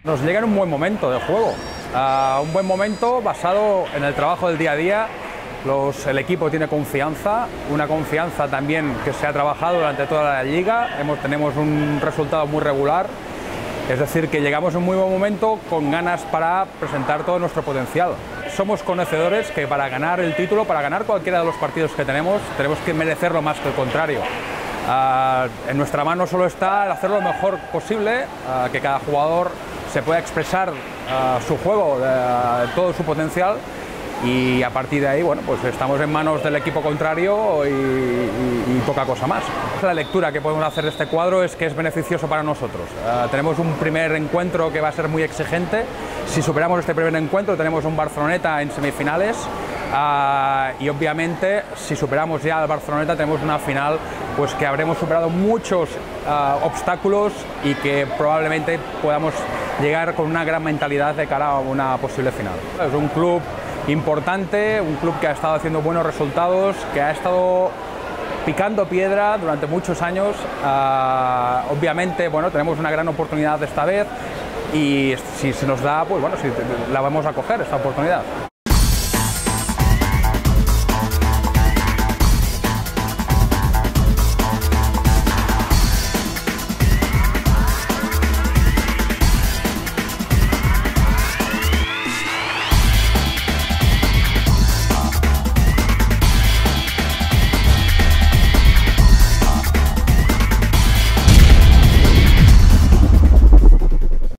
Nos llega en un buen momento de juego, un buen momento basado en el trabajo del día a día. El equipo tiene confianza, una confianza también que se ha trabajado durante toda la liga. Tenemos un resultado muy regular, es decir, que llegamos en un muy buen momento con ganas para presentar todo nuestro potencial. Somos conocedores que para ganar el título, para ganar cualquiera de los partidos que tenemos que merecerlo más que el contrario. En nuestra mano solo está el hacer lo mejor posible, que cada jugador se pueda expresar su juego, todo su potencial, y a partir de ahí, bueno, pues estamos en manos del equipo contrario y poca cosa más. La lectura que podemos hacer de este cuadro es que es beneficioso para nosotros. Tenemos un primer encuentro que va a ser muy exigente. Si superamos este primer encuentro tenemos un Barceloneta en semifinales, y obviamente si superamos ya al Barceloneta tenemos una final pues que habremos superado muchos obstáculos y que probablemente podamos llegar con una gran mentalidad de cara a una posible final. Es un club importante, un club que ha estado haciendo buenos resultados, que ha estado picando piedra durante muchos años. Obviamente, bueno, tenemos una gran oportunidad esta vez y si se nos da, pues bueno, la vamos a coger esta oportunidad.